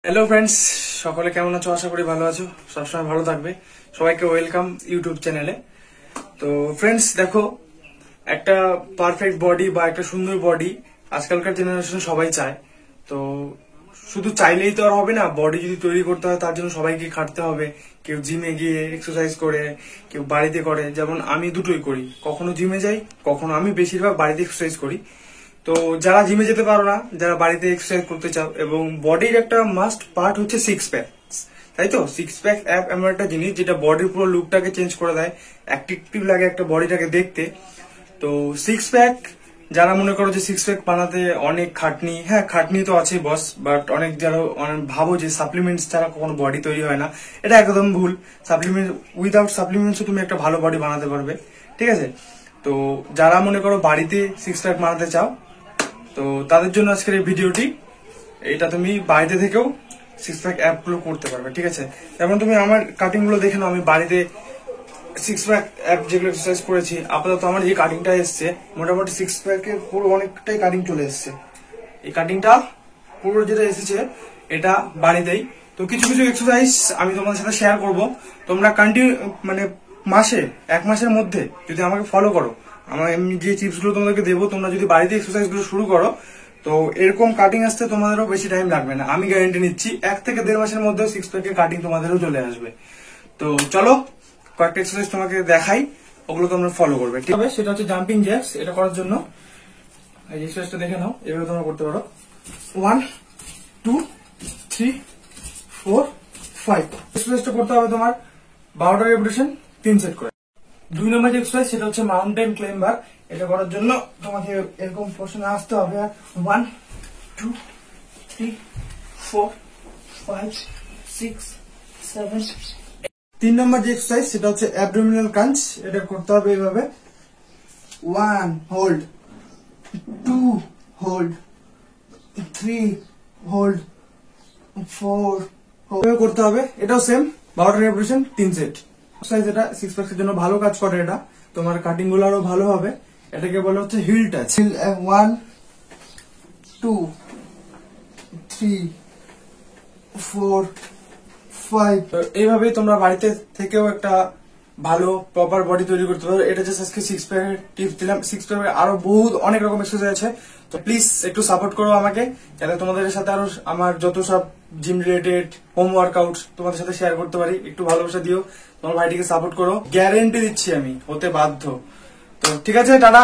Hello friends, সকলে কেমন আছো? আশা করি ভালো আছো, সবসময় ভালো থাকবে। সবাইকে ওয়েলকাম ইউটিউব চ্যানেলে। তো ফ্রেন্ডস দেখো, একটা পারফেক্ট বডি বা একটা সুন্দর বডি আজকালকার জেনারেশনে সবাই চায়। তো শুধু চাইলেই তো আর হবে না, বডি যদি তৈরি করতে হয় তার জন্য সবাইকে খাটতে হবে। কেউ জিমে গিয়ে এক্সারসাইজ করে, কেউ বাড়িতে করে। যেমন আমি দুটোই করি, কখনো জিমে যাই, কখনো আমি বেশিরভাগ বাড়িতে এক্সারসাইজ করি। তো যারা জিমে যেতে পারো না, যারা বাড়িতে এক্সারসাইজ করতে চাও, এবং বডির একটা মাস্ট পার্ট হচ্ছে সিক্স প্যাক, তাই তো? সিক্স প্যাক অ্যাপ এমন একটা জিনিস যেটা বডির পুরো লুকটাকে চেঞ্জ করে দেয়, অ্যাক্টিভ লাগে একটা বডিটাকে দেখতে। তো সিক্স প্যাক, যারা মনে করো যে সিক্স প্যাক বানাতে অনেক খাটনি, হ্যাঁ খাটনি তো আছে বস, বাট অনেক যারা ভাবো যে সাপ্লিমেন্টস ছাড়া কখনো বডি তৈরি হয় না, এটা একদম ভুল। সাপ্লিমেন্ট, উইদাউট সাপ্লিমেন্টসও তুমি একটা ভালো বডি বানাতে পারবে, ঠিক আছে? তো যারা মনে করো বাড়িতে সিক্স প্যাক বানাতে চাও, তো তাদের জন্য আজকের এই ভিডিওটি। এটা তুমি বাড়িতে থেকেও সিক্স প্যাক অ্যাপ গুলো করতে পারবে, ঠিক আছে? যেমন তুমি আমার কাটিং গুলো দেখে নাও, আমি বাড়িতে সিক্স প্যাক অ্যাপ যেগুলো এক্সারসাইজ করেছি, আপাতত আমার যে কাটিংটা এসছে, মোটামুটি সিক্স প্যাকের পুরো অনেকটাই কাটিং চলে এসছে। এই কাটিংটা পুরো যেটা এসেছে এটা বাড়িতেই। তো কিছু কিছু এক্সারসাইজ আমি তোমাদের সাথে শেয়ার করব। তোমরা কন্টিনিউ মানে মাসে, এক মাসের মধ্যে যদি আমাকে ফলো করো, আমি যে টিপস গুলো তোমাদেরকে দেবো, তোমরা যদি বাড়িতে এক্সারসাইজ গুলো শুরু করো, তো এরকম কাটিং আসতে তোমাদেরও বেশি টাইম লাগবে না। আমি গ্যারেন্টি নিচ্ছি 1 থেকে 1.5 মাসের মধ্যে সিক্স প্যাকের কাটিং তোমাদেরও চলে আসবে। তো চলো কয়েকটা এক্সারসাইজ তোমাকে দেখাই, ওগুলো তোমরা ফলো করবে, ঠিক আছে? সেটা হচ্ছে জাম্পিং জ্যাক্স। এটা করার জন্য এই এক্সারসাইজটা দেখে নাও, এভাবে তোমরা করতে পারো। 1 2 3 4 5। এক্সারসাইজটা করতে হবে তোমার 12টা রেপিটেশন, 3 সেট করে। 2 নম্বর যে এক্সারসাইজ সেটা হচ্ছে মাউন্টেন ক্লাইম্বার। এটা করার জন্য তোমাকে এরকম পোর্শনে আসতে হবে। 1 2 3 4 5 6 7। 3 নম্বর যে এক্সারসাইজ সেটা হচ্ছে অ্যাবডোমিনাল ক্রাঞ্চ। এটা করতে হবে এইভাবে। 1 হোল্ড, 2 হোল্ড, 3 হোল্ড, 4 হোল্ড করতে হবে। এটাও সেম 12টা রেপিটেশন, 3 সেট। এক্সারসাইজ এটা সিক্স প্যাকের জন্য ভালো কাজ করে। এটা তোমার কাটিং গুলো আরো ভালো হবে। এটাকে বলা হচ্ছে হিল টাচ। 1 2 3 4 5। তো এইভাবেই তোমরা বাড়িতে থেকেও একটা ভালো প্রপার বডি তৈরি করতে পারো। এটা জাস্ট আজকে সিক্স প্যাকের টিপস দিলাম। সিক্স প্যাকের আরো বহুত অনেক রকম এক্সারসাইজ আছে। তো প্লিজ একটু সাপোর্ট করো আমাকে, যাতে তোমাদের সাথে আরো আমার যত সব জিম রিলেটেড হোম ওয়ার্কআউট তোমাদের সাথে শেয়ার করতে পারি। একটু ভালোবাসা দিও, তোমার ভাইটিকে সাপোর্ট করো। গ্যারেন্টি দিচ্ছি আমি হতে বাধ্য। তো ঠিক আছে, টাটা।